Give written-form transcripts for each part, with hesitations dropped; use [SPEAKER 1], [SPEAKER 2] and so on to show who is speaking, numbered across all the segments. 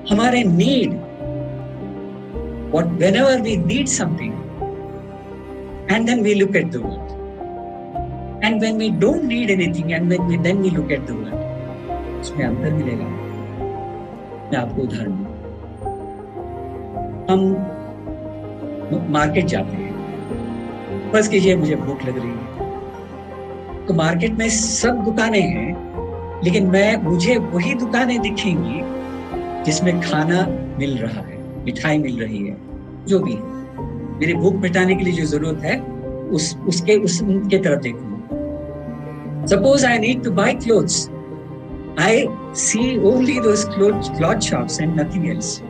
[SPEAKER 1] हमारे need, whenever we need something, and then we look at the world. And when we don't need anything, and then we look at the world, उसमें अंतर मिलेगा। मैं आपको उदाहरण दूं, हम मार्केट जाते हैं, फर्ज कीजिए मुझे भूख लग रही है, तो मार्केट में सब दुकानें हैं, लेकिन मुझे वही दुकानें दिखेंगी जिसमें खाना मिल रहा है, मिठाई मिल रही है, जो भी है, मेरी भूख मिटाने के लिए जो जरूरत है उसके तरफ देखूंगा। Suppose I need to buy clothes, I see only those cloth shops and nothing else.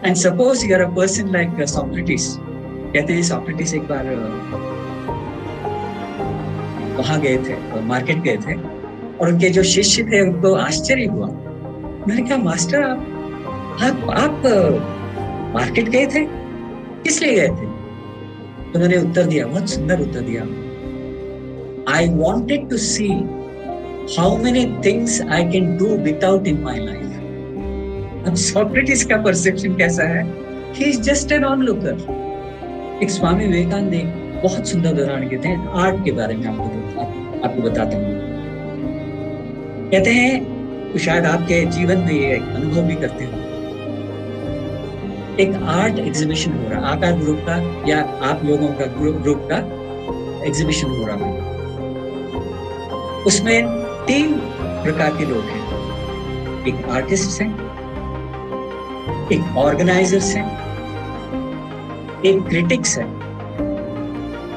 [SPEAKER 1] And suppose you are a person like Socrates. कहते हैं Socrates एक बार वहां गए थे, मार्केट गए थे, और उनके जो शिष्य थे उनको आश्चर्य हुआ। मैंने कहा, मास्टर आप मार्केट गए थे, किस लिए गए थे? तो उन्होंने उत्तर दिया, बहुत सुंदर उत्तर दिया, I wanted to see how many things I can do without in my life. अब सोक्रेटिस का परसेप्शन कैसा है? He is just an onlooker. एक स्वामी विवेकानंद एक बहुत सुंदर उदाहरण देते हैं आर्ट के बारे में, आपको बताता हूँ। कहते हैं, तो शायद आपके जीवन में ये अनुभव भी करते हो, एक आर्ट एग्जीबिशन हो रहा, आकार ग्रुप का या आप लोगों का ग्रुप का एग्जीबिशन हो रहा है। उसमें 3 प्रकार के लोग हैं, एक आर्टिस्ट हैं, एक ऑर्गेनाइजर्स हैं, एक क्रिटिक्स हैं।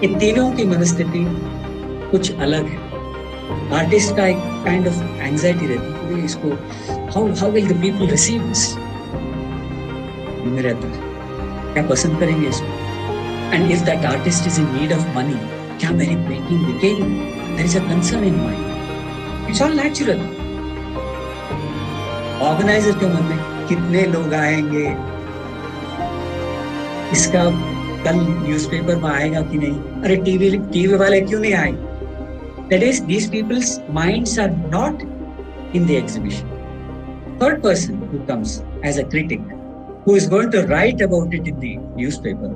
[SPEAKER 1] इन तीनों की मनस्थिति कुछ अलग है। आर्टिस्ट का एक काइंड ऑफ एंजाइटी रहती है, इसको how will the people receive this, में रहता है, क्या पसंद करेंगे इसको, and if that artist is in need of money, क्या मेरी पेंटिंग बिकेगी, there is a concern in mind, it's all natural. Organiser के मन में कितने लोग आएंगे, इसका कल न्यूज़पेपर में आएगा कि नहीं, अरे टीवी वाले क्यों नहीं आए। That is, these people's minds are not in the exhibition. Third person who comes as a critic, who is going to write about it in the newspaper,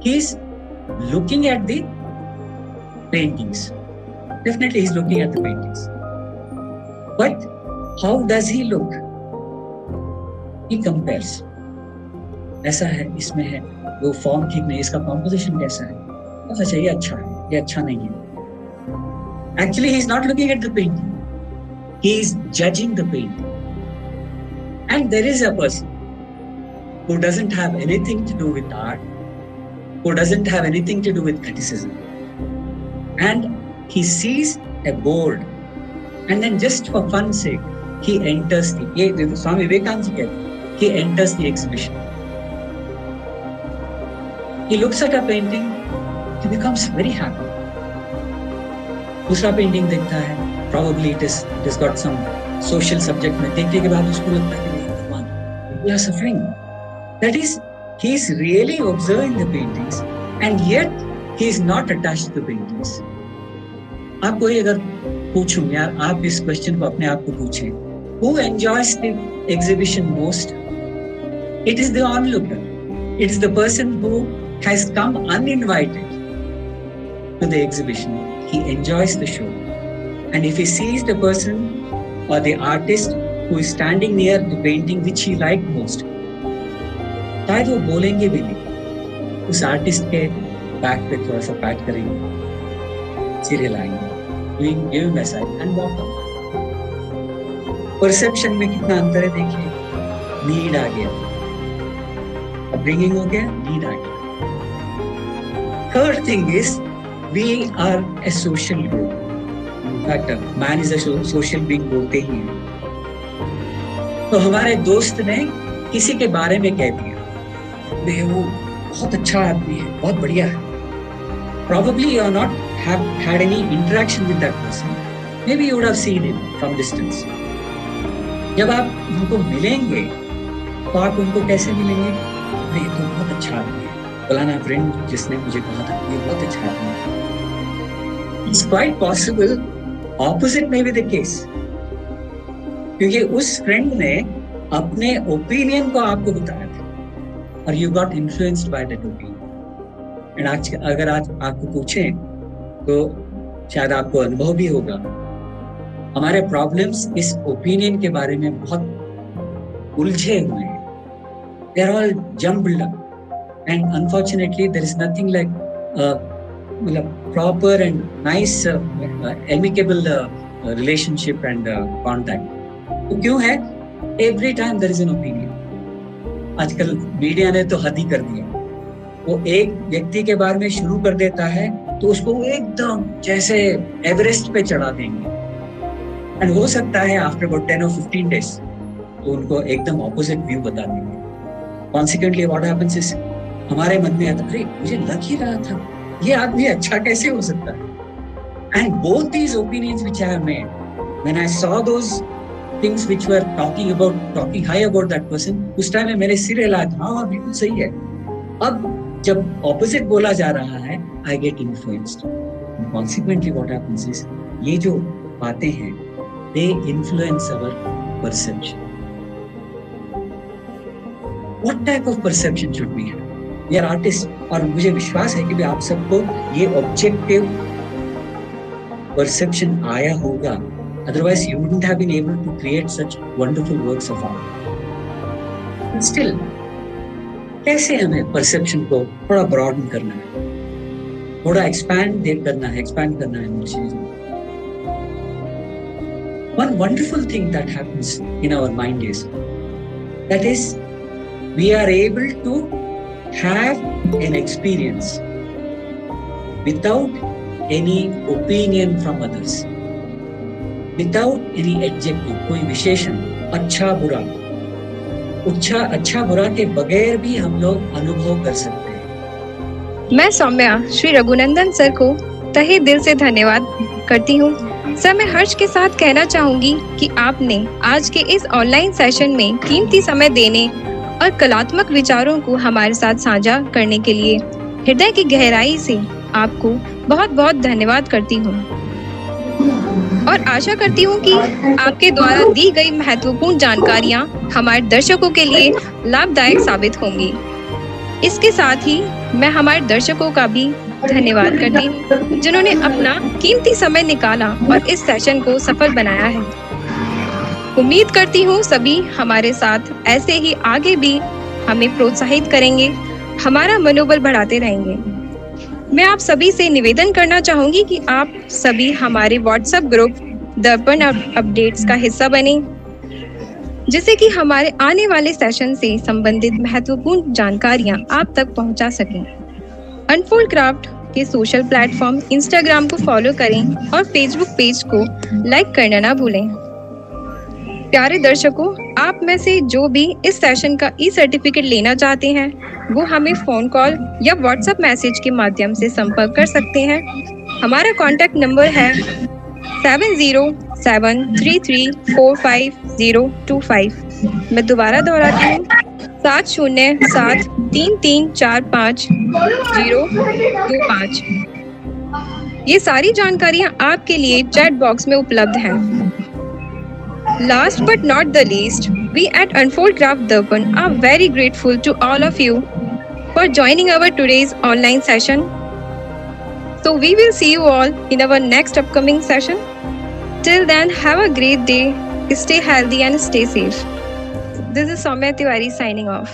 [SPEAKER 1] he is looking at the paintings. Definitely he is looking at the paintings. But how does he look? He compares. ऐसा है, इसमें है, वो form ठीक नहीं, इसका composition कैसा है, अच्छा ये अच्छा है, ये अच्छा नहीं है। Actually, he is not looking at the painting. He is judging the painting. And there is a person who doesn't have anything to do with art, who doesn't have anything to do with criticism. And he sees a board, and then just for fun's sake, he enters the, Swami Vivekananda ji कहते हैं, he enters the exhibition. He looks at a painting, he becomes very happy. दूसरा painting देखता है, probably it has got some social subject में, देखने के बाद उसको लगता है कि भगवान, we are suffering. That is, he is really observing the paintings, and yet he is not attached to the paintings. आपको ये अगर पूछूं, यार आप इस क्वेश्चन को अपने आप को पूछें, who enjoys the exhibition most? It is the onlooker. It is the person who has come uninvited to the exhibition. He enjoys the show, and if he sees the person or the artist who is standing near the painting which he liked most, शायद वो बोलेंगे भी नहीं, उस artist के back पे थोड़ा सा पैट करेंगे, सीरियल आएंगे, give him a sign and walk out. Perception में कितना अंतर है देखिए, नीड आ गया, अपब्रिंगिंग हो गया, नीड आ गया। Third thing is, we are a social group. In fact, man is a social being बोलते ही हैं। तो हमारे दोस्त ने किसी के बारे में कह दिया, वे वो बहुत अच्छा आदमी है, बहुत बढ़िया है। Probably you are not have had any interaction with that person. Maybe you would have seen him from distance. जब आप उनको मिलेंगे, तो आप उनको कैसे मिलेंगे? वे तो बहुत अच्छा आदमी है, फलाना फ्रेंड जिसने मुझे कहा था ये बहुत अच्छा आदमी है। It's quite possible opposite may be the case, क्योंकि उस फ्रेंड ने अपने ओपिनियन को आपको बताया था और you got influenced by that opinion. And आज अगर आज आपको पूछें तो शायद आपको अनुभव भी होगा, हमारे प्रॉब्लम्स इस ओपिनियन के बारे में बहुत उलझे हुए हैं। They are all jumbled up and unfortunately there is nothing like मतलब proper and nice amicable relationship and contact. तो क्यों है? Every time there is an opinion. आजकल मीडिया ने तो हद ही कर दिया, वो एक व्यक्ति के बारे में शुरू कर देता है तो उसको एकदम जैसे एवरेस्ट पे चढ़ा देंगे, एंड हो सकता है आफ्टर अबाउट 10 or 15 days तो उनको एकदम ऑपोजिट व्यू बता देंगे। कॉन्सिक्वेंटली व्हाट हैपेंस इज, हमारे मन में आता, अरे मुझे लग ही रहा था ये आदमी अच्छा कैसे हो सकता है। And both these opinions which I have made, when I saw those things which were talking high about that person, उस टाइम में मेरे सिर हिला था, हाँ बिल्कुल सही है। अब जब ऑपोजिट बोला जा रहा है, I get influenced. Consequently what happens is, ये जो बातें हैं they influence our perception. What type of perception should we have? We are artists, और मुझे विश्वास है कि भी आप सबको ये objective perception आया होगा, otherwise you wouldn't have been able to create such wonderful works of art. But still, कैसे हमें perception को थोड़ा broaden करना है, थोड़ा expand करना है इन चीजों। One wonderful thing that happens in our mind is we are able to have an experience without any opinion from others, without any adjective, कोई विशेषण, अच्छा बुरा के बगैर भी हम लोग अनुभव कर सकते हैं।
[SPEAKER 2] मैं सौम्या श्री रघुनंदन सर को तहे दिल से धन्यवाद करती हूँ। सर, मैं हर्ष के साथ कहना चाहूंगी कि आपने आज के इस ऑनलाइन सेशन में कीमती समय देने और कलात्मक विचारों को हमारे साथ साझा करने के लिए हृदय की गहराई से आपको बहुत बहुत धन्यवाद करती हूँ और आशा करती हूँ कि आपके द्वारा दी गई महत्वपूर्ण जानकारियाँ हमारे दर्शकों के लिए लाभदायक साबित होंगी। इसके साथ ही मैं हमारे दर्शकों का भी धन्यवाद करती हूँ जिन्होंने अपना कीमती समय निकाला और इस सेशन को सफल बनाया है। उम्मीद करती हूँ सभी हमारे साथ ऐसे ही आगे भी हमें प्रोत्साहित करेंगे, हमारा मनोबल बढ़ाते रहेंगे। मैं आप सभी से निवेदन करना चाहूंगी कि आप सभी हमारे व्हाट्सएप ग्रुप दर्पण अपडेट्स का हिस्सा बने, जिससे कि हमारे आने वाले सेशन से संबंधित महत्वपूर्ण जानकारियां आप तक पहुंचा सकें। अनफोल्ड क्राफ्ट के सोशल प्लेटफॉर्म इंस्टाग्राम को फॉलो करें और फेसबुक पेज को लाइक करना ना भूलें। प्यारे दर्शकों, आप में से जो भी इस सेशन का ई-सर्टिफिकेट लेना चाहते हैं वो हमें फ़ोन कॉल या व्हाट्सएप मैसेज के माध्यम से संपर्क कर सकते हैं। हमारा कॉन्टैक्ट नंबर है 7073345025। मैं दोबारा दोहराती हूँ, 7073345025। ये सारी जानकारियाँ आपके लिए चैट बॉक्स में उपलब्ध हैं। Last but not the least, we at Unfold Craft Darpan are very grateful to all of you for joining our today's online session. So we will see you all in our next upcoming session. Till then, have a great day, stay healthy and stay safe. This is Soumya Tiwari signing off.